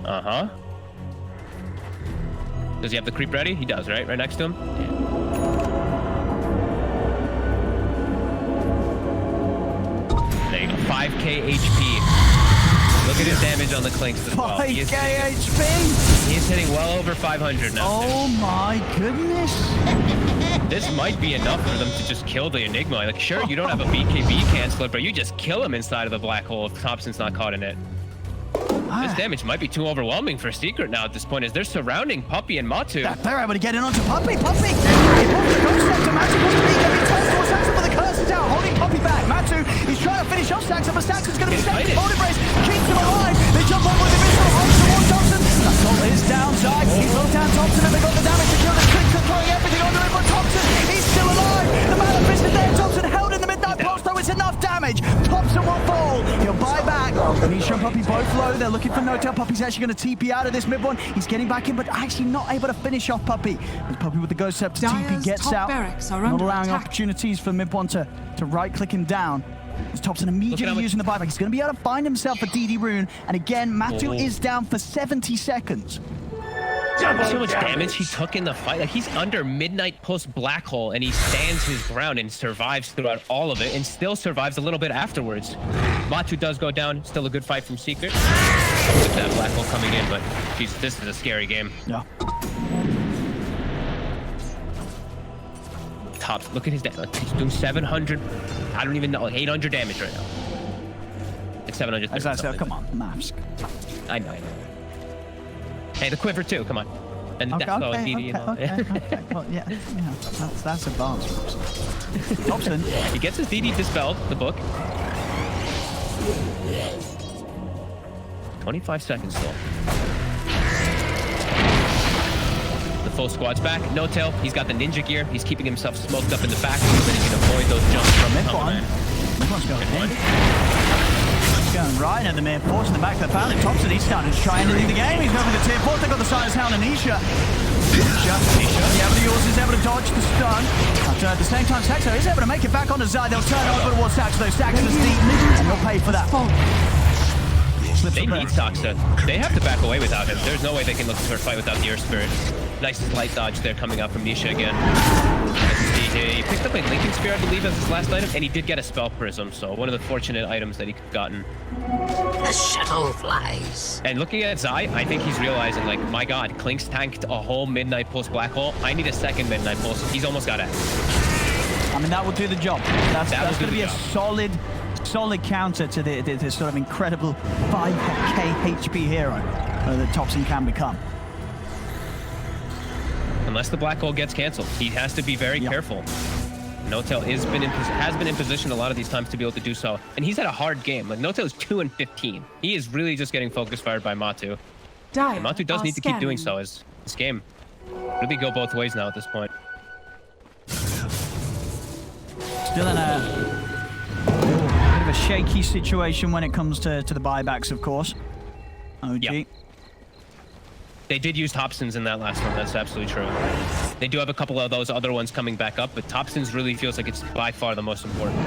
Uh-huh. Does he have the creep ready? He does, right? Right next to him? There you go. 5k HP. Look at his damage on the Clinkz as well. 5k HP? He's hitting well over 500 now. Oh my goodness. This might be enough for them to just kill the Enigma. Like, sure, you don't have a BKB canceler, but you just kill him inside of the black hole if Thompson's not caught in it. This damage might be too overwhelming for Secret now at this point, as they're surrounding Puppy and Matu. They're able to get in onto Puppy. Puppy! But the curse is out, holding Puppy back. Matu, he's trying to finish off Saxon, but Saxon's going to be safe. Hold embrace, keeps him alive. They jump on with the missile, holds towards Thompson. go. They're looking for No-Tail. Puppy's actually going to TP out of this mid one. He's getting back in, but actually not able to finish off Puppy. As Puppy with the Ghost Scepter TP Dire's gets top out. barracks are Not under allowing attack. opportunities for mid one to right-click him down. As Thompson immediately using the buyback. He's going to be able to find himself a DD rune. And again, Matu is down for 70 seconds. So much damage he took in the fight. Like, he's under Midnight Pulse Black Hole, and he stands his ground and survives throughout all of it, and still survives a little bit afterwards. Matu does go down. Still a good fight from Secret. With that Black Hole coming in, but geez, this is a scary game. Yeah. Top. Look at his damage. He's doing 700. I don't even know. 800 damage right now. Like 700. As I said, come on, maths. I know. Hey, the quiver too. Come on. And Okay, that's okay. Well, yeah, that's advanced. Thompson. He gets his DD dispelled. The book. 25 seconds still. The full squad's back. No-Tail. He's got the ninja gear. He's keeping himself smoked up in the back so that he can avoid those jumps from Mid one. Mid one's going in. Going right at the main force in the back of the panel. Thompson, he's starting to try and lead the game. He's going for the tier 4. They've got the Silas Hound and Nisha. Yeah, but yours is able to dodge the stun. But at the same time, Saxo is able to make it back onto Zai. They'll turn over towards Saxo. Saxo's deep, and he'll pay for that. They need Saxa. They have to back away without him. There's no way they can look for a fight without the Earth Spirit. Nice light dodge there coming out from Nisha again. He picked up a Lincoln Spear, I believe, as his last item, and he did get a Spell Prism, so one of the fortunate items that he could have gotten. The shuttle flies. And looking at Zai, I think he's realizing, like, my god, Clinkz tanked a whole Midnight Pulse Black Hole. I need a second Midnight Pulse. He's almost got it. I mean, that will do the job. That's going to be a solid counter to this sort of incredible 5k HP hero that Thompson can become. Unless the Black Hole gets canceled, he has to be very careful. No-Tail has been in position a lot of these times to be able to do so, and he's had a hard game. Like, No-Tail is 2-15. He is really just getting focus fired by Matu. And Matu does need to keep doing so, as this game really go both ways now at this point. Still in a bit of a shaky situation when it comes to the buybacks, of course. OG. Yep. They did use Thompson's in that last one. That's absolutely true. They do have a couple of those other ones coming back up, but Thompson's really feels like it's by far the most important.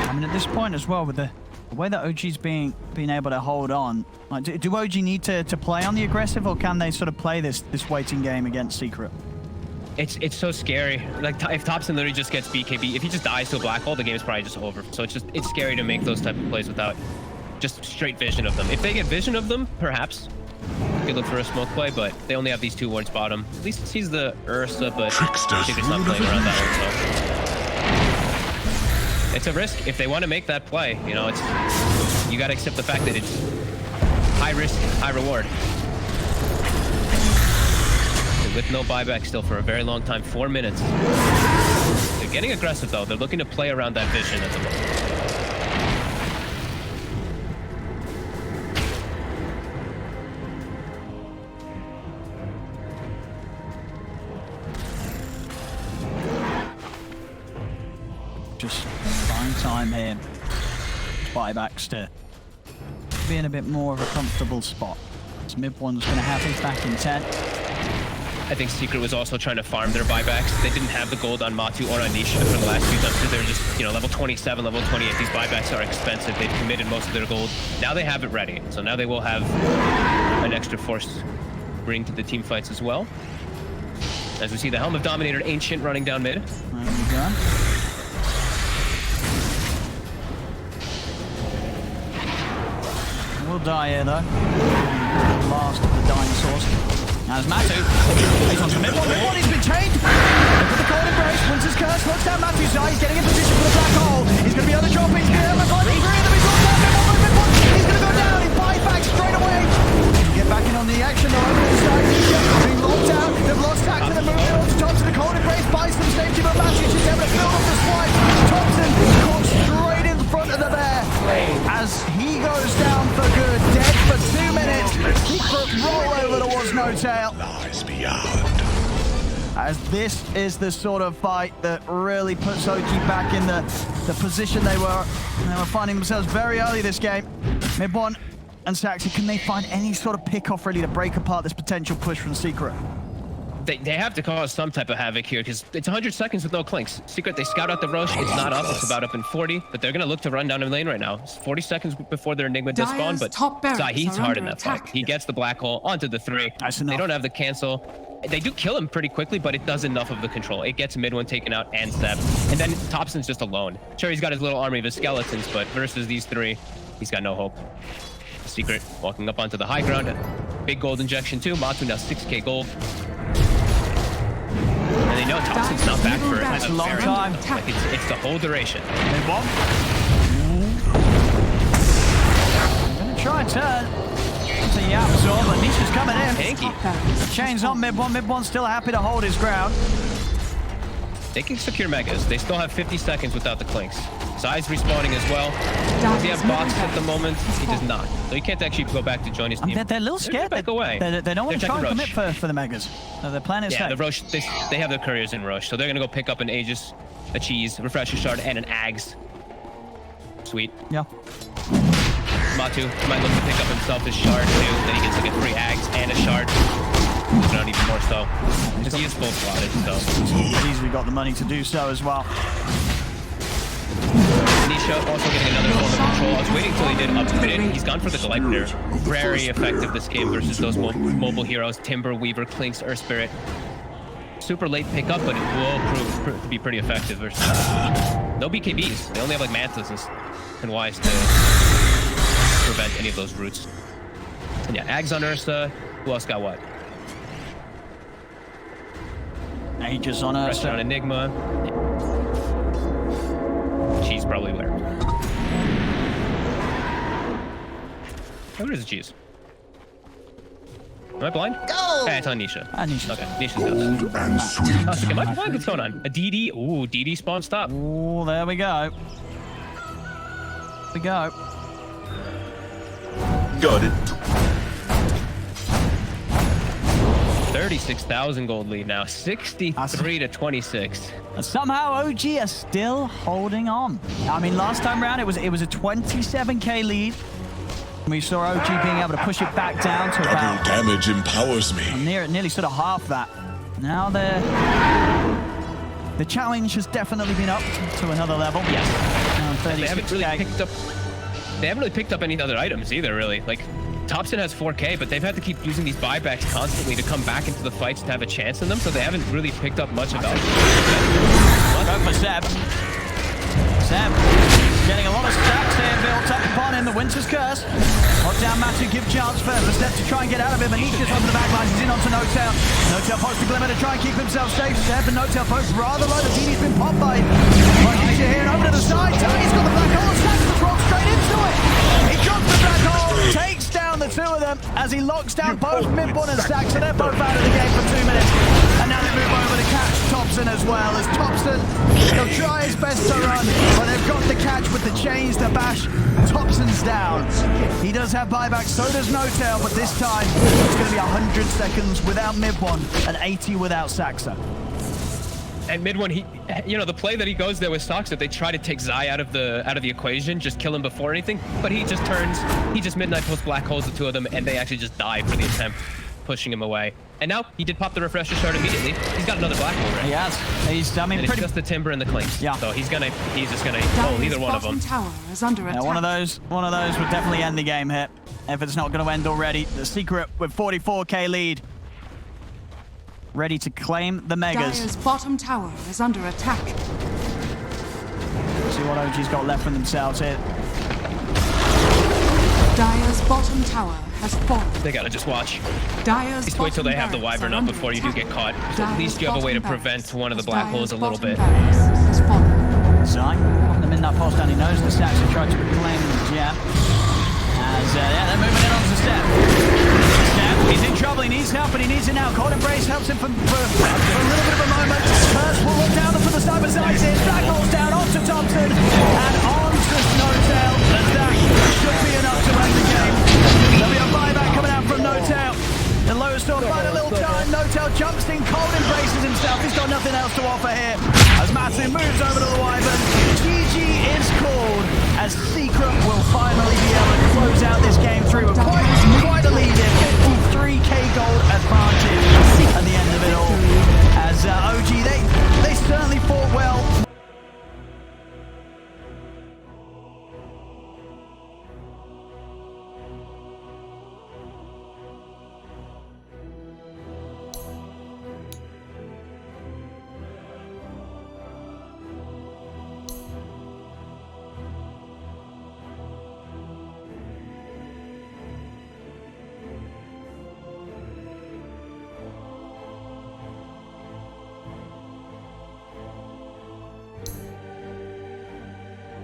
I mean, at this point as well, with the way that OG's being able to hold on, like, do OG need to play on the aggressive, or can they sort of play this waiting game against Secret? It's so scary. Like, if Thompson literally just gets BKB, if he just dies to a Black Hole, the game's probably just over. So it's scary to make those type of plays without just straight vision of them. If they get vision of them, perhaps you could look for a smoke play, but they only have these two wards bottom. At least it sees the Ursa, but Secret's not playing around that one, so it's a risk. If they want to make that play, you know, you got to accept the fact that it's high risk, high reward. With no buyback still for a very long time, 4 minutes. They're getting aggressive though. They're looking to play around that vision at the moment. Just fine time here. Buybacks to be in a bit more of a comfortable spot. This mid one's going to have his back in 10. I think Secret was also trying to farm their buybacks. They didn't have the gold on Matu or on Nisha for the last few times because they were just, you know, level 27, level 28. These buybacks are expensive. They've committed most of their gold. Now they have it ready. So now they will have an extra force to bring to the team fights as well. As we see the Helm of Dominator Ancient running down mid. There we go. We'll die here though. Last of the dinosaurs. Now there's Matu. He's on to mid one. Mid one, he's been chained. Look at the cold embrace. Winter's Curse knocks down Matu's eye. He's getting in position for the black hole. He's going to be on the drop. He's going to have a fight. He's going to be brought down. Mid one. He's going to go down. He buys back straight away. Get back in on the action though. Over to the side. He's being locked out. They've lost tack to the move. On to Thompson. The cold embrace buys some safety, but Matu's just able to fill up the swipe. Thompson caught straight in front of the bear as he goes down for good. roll over towards No Tail. Lies beyond. As this is the sort of fight that really puts OG back in the position they were finding themselves very early this game. Mid1 and Saxy, can they find any sort of pick-off really to break apart this potential push from Secret? They have to cause some type of havoc here because it's 100 seconds with no Clinkz. Secret, they scout out the Roche. It's not up. It's about up in 40, but they're going to look to run down in lane right now. It's 40 seconds before their Enigma does spawn, but Zahid's hard in that fight. He gets the black hole onto the 3. They don't have the cancel. They do kill him pretty quickly, but it does enough of the control. It gets mid1 taken out and Seb. And then Thompson's just alone. Sure, he's got his little army of his skeletons, but versus these 3, he's got no hope. Secret walking up onto the high ground. Big gold injection too. Matu now 6k gold. And they know Thompson's not back for a long time. Like it's the whole duration. Mid1. Gonna try and turn. It's a YapzOr, but Nisha's coming in. Tanky. Chains on Mid1. Mid1's still happy to hold his ground. They can secure Megas. They still have 50 seconds without the Clinkz. Zai's respawning as as well. Does he have bots at the moment? He does not. So he can't actually go back to join his team. They're a little scared. Back away. They don't want to try and commit for the Megas. They're playing it safe. Yeah, the Roche, they have their couriers in Roche, so they're going to go pick up an Aegis, a Cheese, a Refresher Shard, and an Ags. Sweet. Yeah. Matu might look to pick up himself his Shard too. Then he gets like a 3 Ags and a Shard. Not even more so. Because he is full slotted, so. He's easily got the money to do so as well. Nisha also getting another form of control. I was waiting until he did upgrade it. He's gone for the Gleipnir. Very effective this game versus those mobile heroes. Timber, Weaver, Clinkz, Earth Spirit. Super late pickup, but it will prove to be pretty effective versus no BKBs. They only have like Mantas and Ys to prevent any of those roots. And yeah, Ags on Ursa. Who else got what? Aegis on Ursa. Restaurant Enigma. Cheese probably where? Where is the Cheese? Am I blind? Go! Hey, it's on Nisha. Nisha. Okay, Nisha's got that. And sweet. Oh, so am I blind? What's going on? A DD? Ooh, DD spawn stop. Ooh, there we go. There we go. Got it. 36,000 gold lead now. 63 to 26. And somehow OG are still holding on. I mean, last time round it was a 27k lead. We saw OG being able to push it back down to about Double damage empowers me. nearly sort of half that. Now the challenge has definitely been up to another level. Yes. They 36k. haven't really picked up any other items either, really. Like, Thompson has 4k, but they've had to keep using these buybacks constantly to come back into the fights to have a chance in them, so they haven't really picked up much about it. Go for Seb. Seb getting a lot of stacks here built up upon him. The Winter's Curse. Lock down Matu, give chance for Step to try and get out of him. Anisha's onto the back line. He's in onto No Tail. No Tail posts the Glimmer to try and keep himself safe. Seb and No Tail post rather low. The DD's been popped by Anisha here and over to the side. Tony's got the black hole. Stacks the roll straight into it. He drops the black hole. Takes down the 2 of them as he locks down both Mid1 and Stacks, so they're both out of the game for 2 minutes. And now they move over to catch Thompson as well, as Thompson, he'll try his best to run, but they've got the catch with the chains to bash. Thompson's down. He does have buyback, so does No Tail, but this time it's going to be 100 seconds without Mid1 and 80 without Saxa. And Mid1, the play that he goes there with Sox, that they try to take Zai out of the equation, just kill him before anything, but he just midnight post black holes the 2 of them, and they actually just die for the attempt, pushing him away. And now he did pop the refresher shard immediately. He's got another black hole, right? He has. It's just the Timber and the Clinkz. Yeah. So he's just gonna pull either one of them. Tower is under attack. One of those would definitely end the game here, if it's not going to end already. The Secret with 44k lead, ready to claim the Megas. Dire's bottom tower is under attack. See what OG's got left for themselves here. Dire's bottom tower has fallen. They gotta just watch. Dire's Just wait till they have the Wyvern up before you do get caught. So at least you have a way to prevent one of the black holes a little bit. Zai, on the midnight post down, he knows the Stacks have tried to reclaim the gem. As they're moving in onto Step. He's in trouble, he needs help, and he needs it now. Cold Embrace helps him for a little bit of a moment. First, we'll look down for the sniper sides here. Black holes down onto Thompson, and onto No Tail. And that should be enough to end the game. There'll be a buyback coming out from No Tail. Timbersaw find a little time. No-Tail jumps in, cold embraces himself. He's got nothing else to offer here. As Matthew moves over to the Wyvern, GG is called, as Secret will finally be able to close out this game through a quite